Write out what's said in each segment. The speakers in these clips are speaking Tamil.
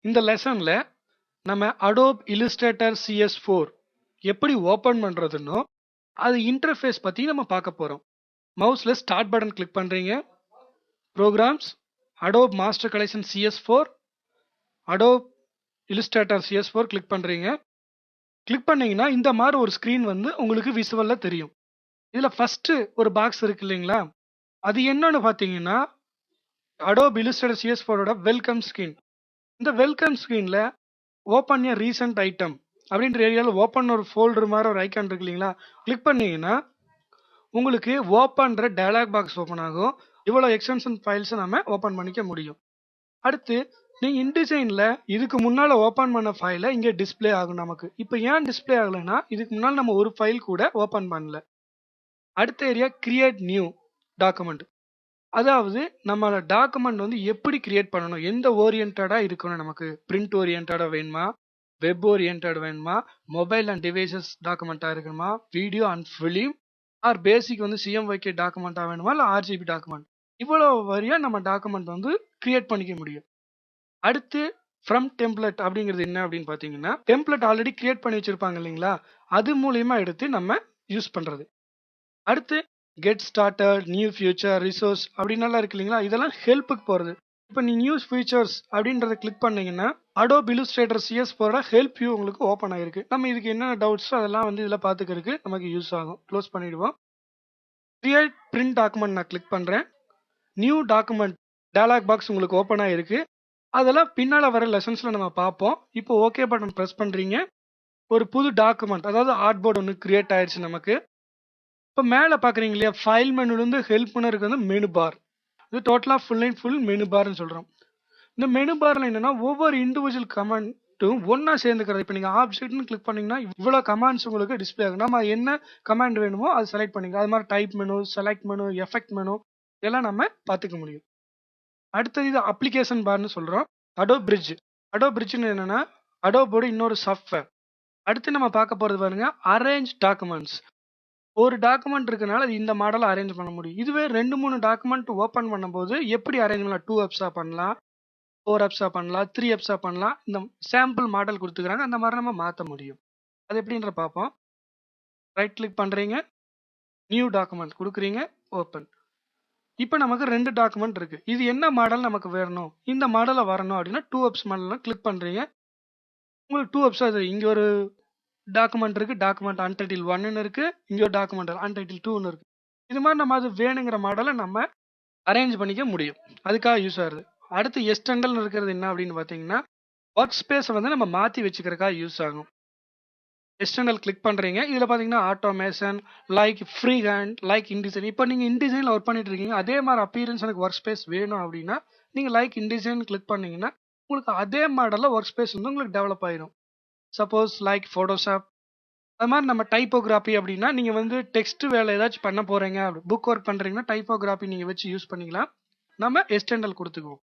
இந்த லெசன்ல நம்ம Adobe Illustrator CS4 எப்படி ஓபன் பண்றதுன்னோ அது இன்டர்ஃபேஸ் பத்தி நம்ம பார்க்க போறோம். மவுஸ்ல ஸ்டார்ட் பட்டன் கிளிக் பண்றீங்க. Programs, Adobe Master Collection CS4, Adobe Illustrator CS4 click பண்றீங்க. கிளிக் பண்ணீங்கன்னா இந்த மாதிரி ஒரு ஸ்கிரீன் வந்து உங்களுக்கு விசுவல்ல தெரியும். இதுல ஃபர்ஸ்ட் ஒரு பாக்ஸ் இருக்கு இல்லைங்களா, அது என்னன்னு பாத்தீங்கன்னா Adobe Illustrator CS4 ஓட வெல்கம் ஸ்கிரீன். இந்த வெல்கம் ஸ்கிரீன்ல ஓப்பன் ஏ ரீசன்ட் ஐட்டம் அப்படின்ற ஏரியாவில் ஓப்பன் ஒரு ஃபோல்டர் மாதிரி ஒரு ஐக்கான் இருக்கு இல்லைங்களா, கிளிக் பண்ணீங்கன்னா உங்களுக்கு ஓப்பன்ற டயலாக் பாக்ஸ் ஓப்பன் ஆகும். இவ்வளோ எக்ஸ்டென்ஷன் ஃபைல்ஸ் நம்ம ஓப்பன் பண்ணிக்க முடியும். அடுத்து நீங்க இன்டிசைன்ல இதுக்கு முன்னால ஓப்பன் பண்ண ஃபைலை இங்கே டிஸ்பிளே ஆகும் நமக்கு. இப்போ ஏன் டிஸ்பிளே ஆகலைன்னா இதுக்கு முன்னால் நம்ம ஒரு ஃபைல் கூட ஓப்பன் பண்ணல. அடுத்த ஏரியா கிரியேட் நியூ டாக்குமெண்ட். அதாவது நம்ம டாக்குமெண்ட் வந்து எப்படி கிரியேட் பண்ணணும், எந்த ஓரியன்டா இருக்கணும், நமக்கு பிரிண்ட் ஓரியன்டா வேணுமா, வெப் ஓரியன்டா வேணுமா, மொபைல் அண்ட் டிவைசஸ் டாக்குமெண்டா இருக்கணுமா, வீடியோ அண்ட் ஃபிலிம் ஆர் பேசிக் வந்து CMYK டாக்குமெண்டா வேணுமா, இல்லை RGB டாக்குமெண்ட், இவ்வளோ வரியா நம்ம டாக்குமெண்ட் வந்து கிரியேட் பண்ணிக்க முடியும். அடுத்து ஃப்ரம் டெம்ப்ளேட் அப்படிங்கிறது என்ன அப்படின்னு பார்த்தீங்கன்னா, டெம்ப்ளேட் ஆல்ரெடி கிரியேட் பண்ணி வச்சிருப்பாங்க இல்லைங்களா, அது மூலியமா எடுத்து நம்ம யூஸ் பண்றது. அடுத்து get started, new feature, resource அப்படின்னலாம் இருக்கு இல்லைங்களா, இதெல்லாம் ஹெல்ப்புக்கு போகிறது. இப்போ நீ நியூ ஃபீச்சர்ஸ் அப்படின்றத கிளிக் பண்ணீங்கன்னா Adobe Illustrator CS4 help you உங்களுக்கு ஓப்பன் ஆகிருக்கு. நம்ம இதுக்கு என்னென்ன டவுட்ஸோ அதெல்லாம் வந்து இதில் பார்த்துக்கிறதுக்கு நமக்கு யூஸ் ஆகும். க்ளோஸ் பண்ணிடுவோம். கிரியேட் பிரிண்ட் டாக்குமெண்ட் நான் கிளிக் பண்ணுறேன். நியூ டாக்குமெண்ட் டயலாக் பாக்ஸ் உங்களுக்கு ஓப்பன் ஆகிருக்கு. அதெல்லாம் பின்னால் வர லெசன்ஸில் நம்ம பார்ப்போம். இப்போ ஓகே பட்டன் ப்ரெஸ் பண்ணுறீங்க. ஒரு புது டாக்குமெண்ட், அதாவது ஆர்ட்போர்ட் ஒன்று கிரியேட் ஆயிடுச்சு நமக்கு. இப்போ மேலே பார்க்குறீங்க இல்லையா, ஃபைல் மெனுலேருந்து ஹெல்ப்னு இருக்கு வந்து மெனு பார். இது டோட்டலாக ஃபுல் அண்ட் ஃபுல் மெனு பார்னு சொல்கிறோம். இந்த மெனு பார்ல என்னன்னா ஒவ்வொரு இண்டிவிஜுவல் கமாண்டும் ஒன்னா சேர்ந்துக்கிறது. இப்போ நீங்கள் ஆப்ஜெக்ட்னு கிளிக் பண்ணீங்கன்னா இவ்வளோ கமாண்ட்ஸ் உங்களுக்கு டிஸ்பிளே ஆகும். நம்ம என்ன கமாண்ட் வேணுமோ அது செலக்ட் பண்ணிக்கலாம். அது மாதிரி type menu, select menu, effect menu இதெல்லாம் நம்ம பார்த்துக்க முடியும். அடுத்தது இது அப்ளிகேஷன் பார்னு சொல்கிறோம். Adobe Bridge. Adobe Bridgeன்னு என்னன்னா அடோபோட இன்னொரு சாஃப்ட்வேர். அடுத்து நம்ம பார்க்க போகிறது பாருங்க, அரேஞ்ச் டாக்குமெண்ட்ஸ். ஒரு டாக்குமெண்ட் இருக்கனால அது இந்த மாடலை அரேஞ்ச் பண்ண முடியும். இதுவே 2-3 டாக்குமெண்ட் ஓப்பன் பண்ணும்போது எப்படி அரேஞ்ச் பண்ணலாம், 2 எப்ஸா பண்ணலாம், 4 எப்ஸா பண்ணலாம், 3 எப்ஸா பண்ணலாம். இந்த சாம்பிள் மாடல் கொடுத்துக்கிறாங்க, அந்த மாதிரி நம்ம மாற்ற முடியும். அது எப்படின்ற பார்ப்போம். ரைட் கிளிக் பண்ணுறீங்க, நியூ டாக்குமெண்ட் கொடுக்குறீங்க, ஓப்பன். இப்போ நமக்கு 2 டாக்குமெண்ட் இருக்கு. இது என்ன மாடல் நமக்கு வேணும், இந்த மாடலை வரணும் அப்படின்னா 2 எப்ஸ் மாடல் கிளிக் பண்ணுறீங்க. உங்களுக்கு 2 எப்ஸ் அது இங்கே ஒரு டாக்குமெண்ட் இருக்கு, டாக்குமெண்ட் அன்டைட்டில் 1ன்னு இருக்கு, இங்கே ஒரு டாக்குமெண்ட் அன்டைட்டில் 2ன்னு இருக்கு. இது மாதிரி நம்ம அது வேணுங்கிற மாடலை நம்ம அரேஞ்ச் பண்ணிக்க முடியும். அதுக்காக யூஸ் ஆகுது. அடுத்து எக்ஸ்டெண்டல் இருக்கிறது என்ன அப்படின்னு பார்த்தீங்கன்னா, ஒர்க் ஸ்பேஸை வந்து நம்ம மாற்றி வச்சுக்கிறதுக்காக யூஸ் ஆகும். எக்ஸ்டெண்டல் கிளிக் பண்ணுறீங்க. இதில் பார்த்தீங்கன்னா automation, like free hand, like InDesign. இப்போ நீங்கள் இன்டிசைனில் ஒர்க் பண்ணிட்டு இருக்கீங்க, அதே மாதிரி அப்பியரன்ஸ் எனக்கு ஒர்க் ஸ்பேஸ் வேணும் அப்படின்னா நீங்கள் லைக் இன்டிசைன் கிளிக் பண்ணீங்கன்னா உங்களுக்கு அதே மாடலில் ஒர்க் ஸ்பேஸ் வந்து உங்களுக்கு டெவலப் ஆயிடும். சப்போஸ் லைக் ஃபோட்டோஷாப், அது மாதிரி நம்ம டைப்போகிராஃபி அப்படின்னா நீங்கள் வந்து டெக்ஸ்ட் வேலை ஏதாச்சும் பண்ண போகிறீங்க, புக் ஒர்க் பண்ணுறீங்கன்னா டைப்போகிராஃபி நீங்கள் வச்சு யூஸ் பண்ணிக்கலாம். நம்ம எக்ஸ்டெண்டல் கொடுத்துக்குவோம்.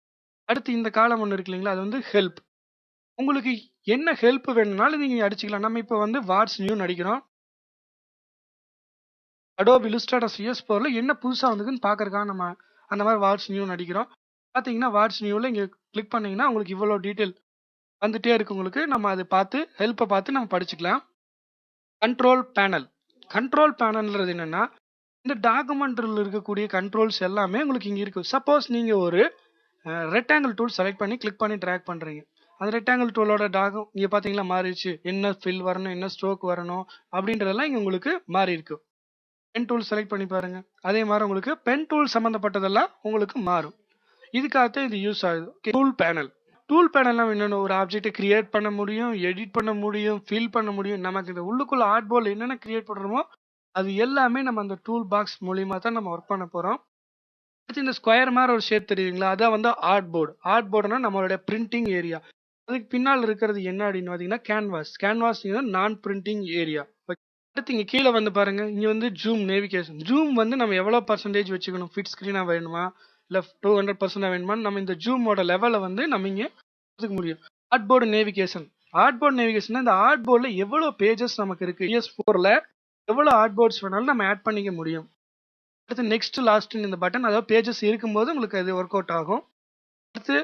அடுத்து இந்த காலம் ஒன்று இருக்கு இல்லைங்களா, அது வந்து ஹெல்ப். உங்களுக்கு என்ன ஹெல்ப் வேணும்னாலும் நீங்கள் அடிச்சுக்கலாம். நம்ம இப்போ வந்து வாட்ஸ் நியூ அடிக்கிறோம். Adobe Illustrator CS4 என்ன புதுசாக வந்ததுன்னு பார்க்கறதுக்காக நம்ம அந்த மாதிரி வாட்ஸ் நியூ அடிக்கிறோம். பார்த்தீங்கன்னா வாட்ஸ் நியூவில் இங்கே கிளிக் பண்ணீங்கன்னா உங்களுக்கு இவ்வளோ டீட்டெயில் வந்துட்டே இருக்கு. உங்களுக்கு நம்ம அதை பார்த்து ஹெல்ப்பை பார்த்து நம்ம படிச்சுக்கலாம். Control panel. கண்ட்ரோல் பேனல்ன்றது என்னன்னா, இந்த டாக்குமெண்ட்டில் இருக்கக்கூடிய கண்ட்ரோல்ஸ் எல்லாமே உங்களுக்கு இங்கே இருக்கு. சப்போஸ் நீங்கள் ஒரு ரெக்டாங்கிள் டூல் செலக்ட் பண்ணி கிளிக் பண்ணி ட்ராக் பண்ணுறீங்க. அந்த ரெக்டாங்கிள் டூலோட இங்கே பார்த்தீங்களா மாறிடுச்சு. என்ன ஃபில் வரணும், என்ன ஸ்ட்ரோக் வரணும் அப்படின்றதெல்லாம் இங்கே உங்களுக்கு மாறி இருக்கு. பென் டூல் செலக்ட் பண்ணி பாருங்க, அதே மாதிரி உங்களுக்கு பென் டூல் சம்மந்தப்பட்டதெல்லாம் உங்களுக்கு மாறும். இதுக்காகத்தான் இது யூஸ் ஆகுது. Tool panel. டூல் பேனல்லாம் என்னென்ன, ஒரு ஆப்ஜெக்டை கிரியேட் பண்ண முடியும், எடிட் பண்ண முடியும், ஃபில் பண்ண முடியும். நமக்கு இந்த உள்ளுக்குள்ள ஆர்ட்போர்டில் என்னென்ன கிரியேட் பண்ணுறோமோ அது எல்லாமே நம்ம அந்த டூல் பாக்ஸ் மூலியமா தான் நம்ம ஒர்க் பண்ண போகிறோம். அடுத்து இந்த ஸ்கொயர் மாதிரி ஒரு ஷேப் தெரியுங்களா, அதான் வந்து ஆர்ட்போர்டு. ஆர்ட்போர்டுனா நம்மளுடைய பிரிண்டிங் ஏரியா. அதுக்கு பின்னால் இருக்கிறது என்ன அப்படின்னு பார்த்தீங்கன்னா கேன்வாஸ். கேன்வாஸ் நான் பிரிண்டிங் ஏரியா. அடுத்து இங்கே கீழே வந்து பாருங்க, இங்கே வந்து ஜூம் நேவிகேஷன். ஜூம் வந்து நம்ம எவ்வளோ பர்சன்டேஜ் வச்சுக்கணும், ஃபிட் ஸ்க்ரீனாக வேணுமா இல்லை 200% வேணுமா, நம்ம இந்த ஜூமோட லெவலை வந்து நம்ம இங்கே எடுத்துக்க முடியும். ஆர்ட்போர்டு நேவிகேஷன். ஆர்ட்போர்டு நேவிகேஷன் இந்த ஆர்ட்போர்டில் எவ்வளோ பேஜஸ் நமக்கு இருக்கு, CS4ல எவ்வளோ ஆர்ட்போர்ட்ஸ் வேணாலும் நம்ம ஆட் பண்ணிக்க முடியும். அடுத்து நெக்ஸ்ட் லாஸ்ட் இந்த பட்டன், அதாவது பேஜஸ் இருக்கும்போது உங்களுக்கு அது ஒர்க் அவுட் ஆகும். அடுத்து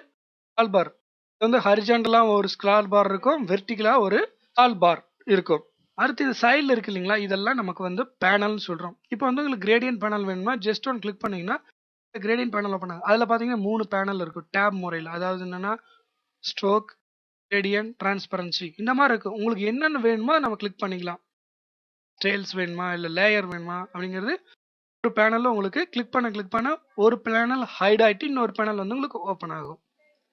டால்பார். இது வந்து ஹரிஜாண்டலா ஒரு ஸ்க்ரால் பார் இருக்கும், வெர்டிகலா ஒரு ஸ்க்ரால் பார் இருக்கும். அடுத்து இது சைடுல இருக்கு இல்லைங்களா, இதெல்லாம் நமக்கு வந்து பேனல்னு சொல்றோம். இப்போ வந்து உங்களுக்கு கிரேடியன்ட் பேனல் வேணுமா, ஜஸ்ட் ஒன் கிளிக் பண்ணீங்கன்னா கிரேடியன்ட் பேனல் ஓப்பன் ஆகும். அதுல பாத்தீங்கன்னா 3 பேனல் இருக்கும் டேப் முறையில். அதாவது என்னன்னா ஸ்ட்ரோக், கிரேடியன்ட், டிரான்ஸ்பரன்சி இந்த மாதிரி இருக்கு. உங்களுக்கு என்னென்ன வேணுமோ நம்ம கிளிக் பண்ணிக்கலாம். ஸ்டைல்ஸ் வேணுமா இல்ல லேயர் வேணுமா அப்படிங்கிறது ஒரு பேனல்ல உங்களுக்கு கிளிக் பண்ண ஒரு பேனல் ஹைட் ஆயிட்டு இன்னொரு பேனல் வந்து உங்களுக்கு ஓப்பன் ஆகும்.